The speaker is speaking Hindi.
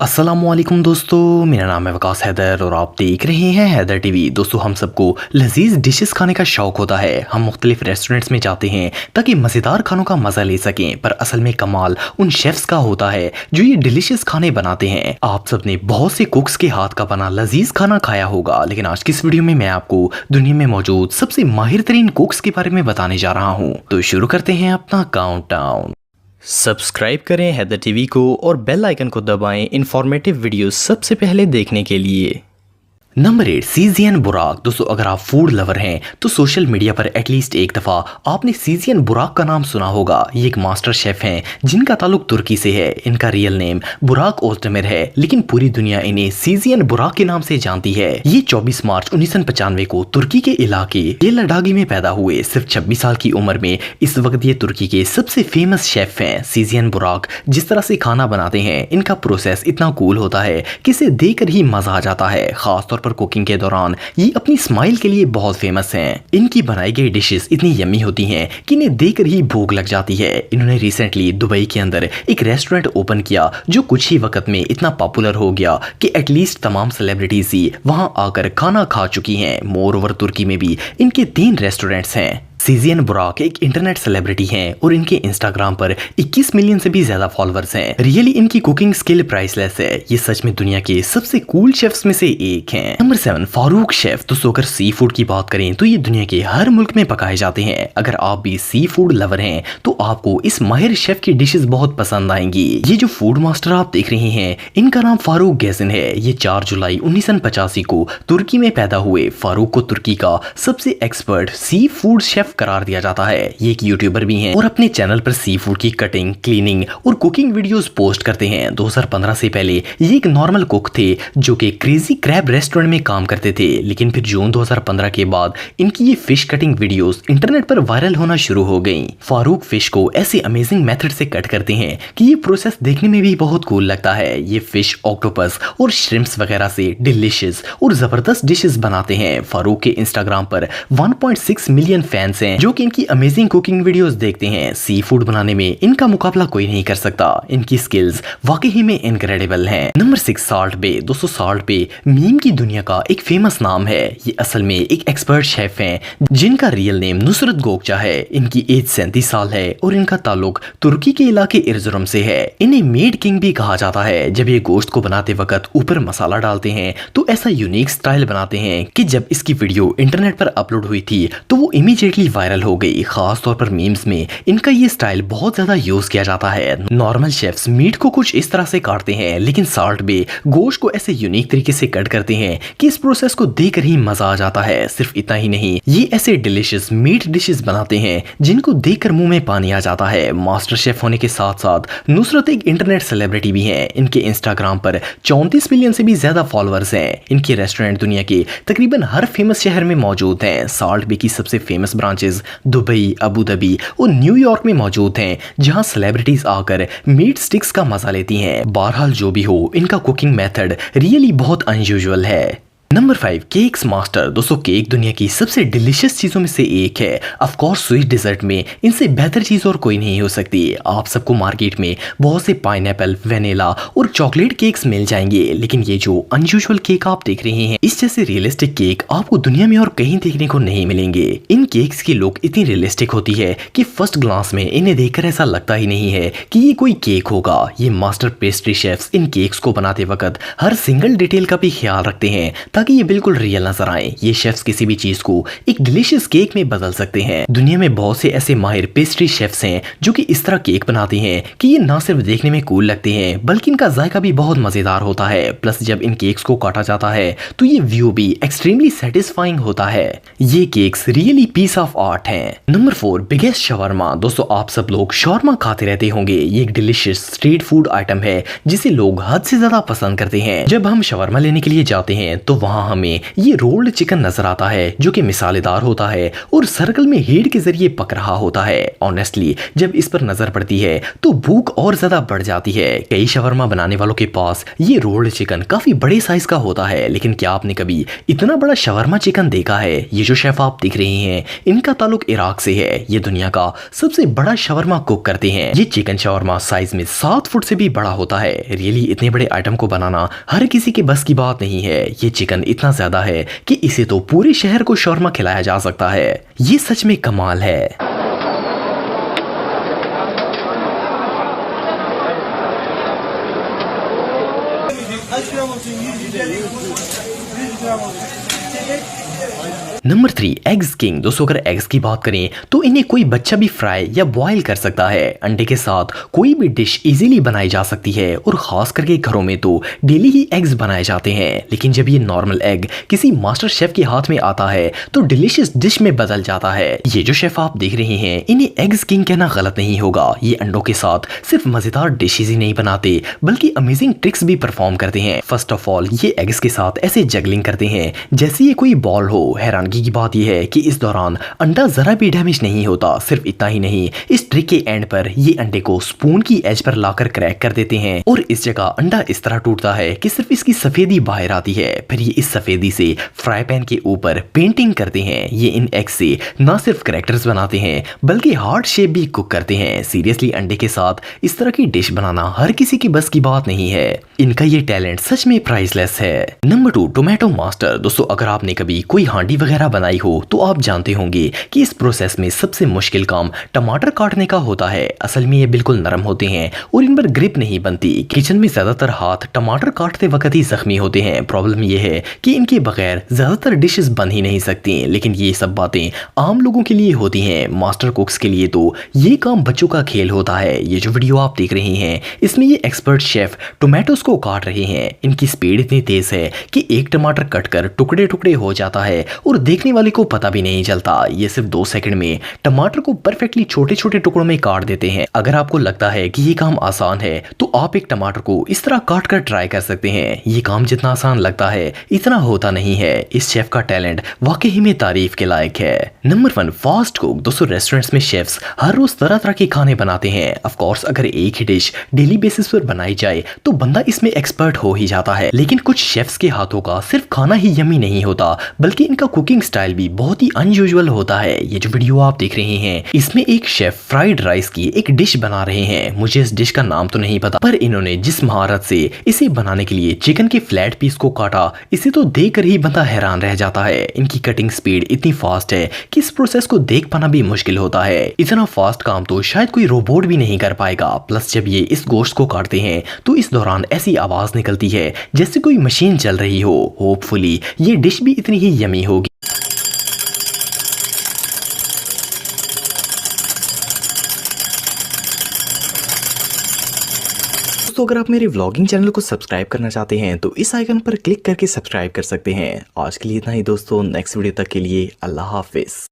अस्सलामुअलैकुम दोस्तों, मेरा नाम है वकास हैदर और आप देख रहे हैं हैदर टीवी। दोस्तों, हम सबको लजीज डिशेस खाने का शौक होता है। हम मुख्तलिफ रेस्टोरेंट्स में जाते हैं ताकि मज़ेदार खानों का मज़ा ले सकें, पर असल में कमाल उन शेफ्स का होता है जो ये डिलीशियस खाने बनाते हैं। आप सब ने बहुत से कुक्स के हाथ का बना लजीज खाना खाया होगा, लेकिन आज की इस वीडियो में मैं आपको दुनिया में मौजूद सबसे माहिर तरीन कुक्स के बारे में बताने जा रहा हूँ। तो शुरू करते हैं अपना काउंटडाउन। सब्सक्राइब करें हैदर टीवी को और बेल आइकन को दबाएं इंफॉर्मेटिव वीडियोस सबसे पहले देखने के लिए। नंबर 8, सीजियन बुराक। दोस्तों, अगर आप फूड लवर हैं तो सोशल मीडिया पर एटलीस्ट एक दफ़ा आपने सीजियन बुराक का नाम सुना होगा। ये एक मास्टर शेफ हैं जिनका ताल्लुक तुर्की से है। इनका रियल नेम बुराक ओस्टमिर है, लेकिन पूरी दुनिया इन्हें सीजियन बुराक के नाम से जानती है। ये 24 मार्च 1995 को तुर्की के इलाके ये लडागी में पैदा हुए। सिर्फ 26 साल की उम्र में इस वक्त ये तुर्की के सबसे फेमस शेफ हैं। सीजियन बुराक जिस तरह से खाना बनाते हैं, इनका प्रोसेस इतना कूल होता है कि इसे देखकर ही मजा आ जाता है। खासतौर पर कुकिंग के दौरान ये अपनी स्माइल के लिए बहुत फेमस हैं। इनकी बनाई गई डिशेस इतनी यम्मी होती हैं कि इन्हें देखकर ही भूख लग जाती है। इन्होंने रिसेंटली दुबई के अंदर एक रेस्टोरेंट ओपन किया जो कुछ ही वक्त में इतना पॉपुलर हो गया कि एटलीस्ट तमाम सेलिब्रिटीज ही वहां आकर खाना खा चुकी हैं। मोर ओवर तुर्की में भी इनके 3 रेस्टोरेंट्स हैं। सीजियन बुराक एक इंटरनेट सेलिब्रिटी हैं और इनके इंस्टाग्राम पर 21 मिलियन से भी ज्यादा फॉलोअर्स हैं। रियली इनकी कुकिंग स्किल प्राइसलेस है। ये सच में दुनिया के सबसे कूल शेफ्स में से एक हैं। Number 7, Farooq chef. दोस्तों, अगर सी फूड की बात करें तो ये दुनिया के हर मुल्क में पकाए जाते हैं। अगर आप भी सी फूड लवर हैं तो आपको इस माहिर शेफ की डिशेस बहुत पसंद आएंगी। ये जो फूड मास्टर आप देख रहे हैं, इनका नाम फारूक गेजिन है। ये 4 जुलाई 1985 को तुर्की में पैदा हुए। फारूक को तुर्की का सबसे एक्सपर्ट सी फूड शेफ करार दिया जाता है। ये एक यूट्यूबर भी हैं और अपने चैनल पर सी फूड की कटिंग, क्लीनिंग और कुकिंग वीडियोस पोस्ट करते हैं। 2015 से पहले ये एक नॉर्मल कुक थे जो कि क्रेजी क्रैब रेस्टोरेंट में काम करते थे, लेकिन फिर जून 2015 के बाद इनकी ये फिश कटिंग वीडियोस इंटरनेट पर वायरल होना शुरू हो गई। फारूक फिश को ऐसे अमेजिंग मेथड से कट करते हैं कि ये प्रोसेस देखने में भी बहुत कूल लगता है। ये फिश, ऑक्टोपस और श्रिम्प्स वगैरह से डिलीशियस और जबरदस्त डिशेस बनाते हैं। फारूक के इंस्टाग्राम पर 1.6 मिलियन फैंस हैं जो कि इनकी अमेजिंग कुकिंग वीडियोस देखते हैं। सी फूड बनाने में इनका मुकाबला कोई नहीं कर सकता। इनकी स्किल्स वाकई में इनक्रेडिबल हैं। नंबर 6, साल्ट बे। दोस्तों, साल्ट बे मीम की दुनिया का एक फेमस नाम है। ये असल में एक एक्सपर्ट शेफ हैं जिनका रियल नेम नुसरत गोकचा है। इनकी एज 37 साल है और इनका ताल्लुक तुर्की के इलाके इरजुरम से है। इन्हें मेड किंग भी कहा जाता है। जब ये गोश्त को बनाते वक्त ऊपर मसाला डालते हैं तो ऐसा यूनिक स्टाइल बनाते हैं कि जब इसकी वीडियो इंटरनेट पर अपलोड हुई थी तो वो इमीडिएटली वायरल हो गई। खास तौर पर मीम्स में इनका ये स्टाइल बहुत ज्यादा यूज किया जाता है। नॉर्मल शेफ्स मीट को कुछ इस तरह से काटते हैं, लेकिन साल्ट बे गोश्त को ऐसे यूनिक तरीके से कट करते हैं कि इस प्रोसेस को देखकर ही मजा आ जाता है। सिर्फ इतना ही नहीं, ये ऐसे डिलीशियस मीट डिशेस बनाते हैं जिनको देखकर मुंह में पानी आ जाता है। मास्टर शेफ होने के साथ साथ नुसरत एक इंटरनेट सेलिब्रिटी भी हैं। इनके इंस्टाग्राम पर 34 मिलियन से भी ज्यादा फॉलोअर्स हैं। इनके रेस्टोरेंट दुनिया के तकरीबन हर फेमस शहर में मौजूद हैं। साल्ट बे की सबसे famous branches Dubai, Abu Dhabi और न्यूयॉर्क में मौजूद हैं, जहां सेलिब्रिटीज आकर मीट स्टिक्स का मजा लेती हैं। बहरहाल जो भी हो, इनका कुकिंग मेथड रियली बहुत अनयूजुअल है। Number 5, cakes master. दोस्तों, केक दुनिया की सबसे डिलीशियस चीजों में से एक है। ऑफ कोर्स स्वीट डिजर्ट में इनसे बेहतर चीज और कोई नहीं हो सकती। आप सबको मार्केट में बहुत से पाइनएप्पल, वेनिला और चॉकलेट केक्स मिल जाएंगे, लेकिन ये जो अनयूजुअल केक आप देख रहे हैं, इस जैसे रियलिस्टिक केक आपको दुनिया में और कहीं देखने को नहीं मिलेंगे। इन केक्स की लुक इतनी रियलिस्टिक होती है कि फर्स्ट ग्लांस में इन्हें देखकर ऐसा लगता ही नहीं है कि ये कोई केक होगा। ये मास्टर पेस्ट्री शेफ्स इन केक्स को बनाते वक्त हर सिंगल डिटेल का भी ख्याल रखते हैं ताकि ये बिल्कुल रियल नजर आए। ये शेफ्स किसी भी चीज को एक डिलीशियस केक में बदल सकते हैं। दुनिया में बहुत से ऐसे माहिर पेस्ट्री शेफ्स हैं जो कि इस तरह केक बनाते हैं कि ये ना सिर्फ देखने में कूल लगते हैं बल्कि इनका जायका भी बहुत मजेदार होता है। प्लस जब इन केक्स को काटा जाता है तो ये व्यू भी एक्सट्रीमली सेटिस्फाइंग होता है। ये cakes really piece of art हैं। Number 4, biggest shawarma. दोस्तों, आप सब लोग शवरमा खाते रहते होंगे। ये एक डिलीशियस स्ट्रीट फूड आइटम है जिसे लोग हद से ज्यादा पसंद करते हैं। जब हम शवरमा लेने के लिए जाते हैं तो वहां वहाँ हमें ये रोल्ड चिकन नजर आता है जो कि मिसालेदार होता है और सर्कल में हीट के जरिए पक रहा होता है। ऑनेस्टली जब इस पर नजर पड़ती है तो भूख और ज्यादा बढ़ जाती है। कई शवरमा बनाने वालों के पास ये रोल्ड चिकन काफी बड़े साइज का होता है, लेकिन क्या आपने कभी इतना बड़ा शवरमा चिकन देखा है? ये जो शेफ आप देख रहे हैं इनका ताल्लुक इराक से है। ये दुनिया का सबसे बड़ा शवरमा कुक करते हैं। ये चिकन शवरमा साइज में 7 फुट से भी बड़ा होता है। रियली इतने बड़े आइटम को बनाना हर किसी के बस की बात नहीं है। ये चिकन इतना ज्यादा है कि इसे तो पूरे शहर को शवरमा खिलाया जा सकता है। ये सच में कमाल है। Number 3 eggs king. दोस्तों अगर एग्स की बात करें तो इन्हें कोई बच्चा भी फ्राई या बॉईल कर सकता है। अंडे के साथ कोई भी डिश इजीली बनाई जा सकती है और खास करके घरों में तो डेली ही एग्स बनाए जाते हैं। लेकिन जब ये नॉर्मल एग किसी मास्टर शेफ के हाथ में आता है तो डिलीशियस डिश में बदल जाता है। ये जो शेफ आप देख रहे हैं इन्हें एग्स किंग कहना गलत नहीं होगा। ये अंडों के साथ सिर्फ मजेदार डिशेज ही नहीं बनाते बल्कि अमेजिंग ट्रिक्स भी परफॉर्म करते हैं। फर्स्ट ऑफ ऑल ये एग्स के साथ ऐसे जगलिंग करते हैं जैसे ये कोई बॉल हो। हैरान की बात यह है कि इस दौरान अंडा जरा भी डैमेज नहीं होता। सिर्फ इतना ही नहीं, इस ट्रिक के एंड पर ये अंडे को स्पून की एज पर लाकर क्रैक कर देते हैं और इस जगह अंडा इस तरह टूटता है कि सिर्फ इसकी सफेदी बाहर आती है। फिर ये इस सफेदी से फ्राई पैन के ऊपर पेंटिंग करते हैं। ये इन एग से ना सिर्फ कैरेक्टर्स बनाते हैं बल्कि हार्ट शेप भी कुक करते हैं। सीरियसली अंडे के साथ इस तरह की डिश बनाना हर किसी की बस की बात नहीं है। इनका ये टैलेंट सच में प्राइसलेस है। Number 2 tomato master. दोस्तों अगर आपने कभी कोई हांडी वगैरह बनाई हो तो आप जानते होंगे कि इस प्रोसेस में सबसे मुश्किल काम टमाटर काटने का होता है। असल में ये बिल्कुल नरम होते हैं और इन पर ग्रिप नहीं बनती। किचन में ज्यादातर हाथ टमाटर काटते वक्त ही जख्मी होते हैं। प्रॉब्लम ये है कि इनके बगैर ज्यादातर डिशेस बन ही नहीं सकती। लेकिन ये सब बातें आम लोगों के लिए होती हैं। मास्टर कुक्स के लिए तो ये काम बच्चों का खेल होता है। ये जो वीडियो आप देख रहे हैं इसमें ये एक्सपर्ट शेफ टोमेटोज को काट रहे हैं। इनकी स्पीड इतनी तेज है कि एक टमाटर कटकर टुकड़े टुकड़े हो जाता है और देखने वाले को पता भी नहीं चलता। ये सिर्फ 2 सेकंड में टमाटर को परफेक्टली छोटे छोटे टुकड़ों में काट देते हैं। अगर आपको लगता है कि ये काम आसान है तो आप एक टमाटर को इस तरह काट कर ट्राई कर सकते हैं। ये काम जितना आसान लगता है इतना होता नहीं है। इस शेफ का टैलेंट वाकई में तारीफ के लायक है। Number 1 fast cook. दोस्तों रेस्टोरेंट्स में शेफ्स हर रोज तरह तरह के खाने बनाते हैं। ऑफ कोर्स अगर एक ही डिश डेली बेसिस पर बनाई जाए तो बंदा इसमें एक्सपर्ट हो ही जाता है। लेकिन कुछ शेफ्स के हाथों का सिर्फ खाना ही यम्मी नहीं होता बल्कि इनका कुकिंग स्टाइल भी बहुत ही अनयूजुअल होता है। ये जो वीडियो आप देख रहे हैं इसमें एक शेफ फ्राइड राइस की एक डिश बना रहे हैं। मुझे इस डिश का नाम तो नहीं पता पर इन्होंने जिस महारत से इसे बनाने के लिए चिकन के फ्लैट पीस को काटा इसे तो देखकर ही बंदा हैरान रह जाता है। इनकी कटिंग स्पीड इतनी फास्ट है कि इस प्रोसेस को देख पाना भी मुश्किल होता है। इतना फास्ट काम तो शायद कोई रोबोट भी नहीं कर पाएगा। प्लस जब ये इस गोश्त को काटते हैं तो इस दौरान ऐसी आवाज निकलती है जैसे कोई मशीन चल रही हो। होपफुली ये डिश भी इतनी ही यमी होगी। दोस्तों अगर आप मेरे व्लॉगिंग चैनल को सब्सक्राइब करना चाहते हैं तो इस आइकन पर क्लिक करके सब्सक्राइब कर सकते हैं। आज के लिए इतना ही दोस्तों, नेक्स्ट वीडियो तक के लिए अल्लाह हाफिज।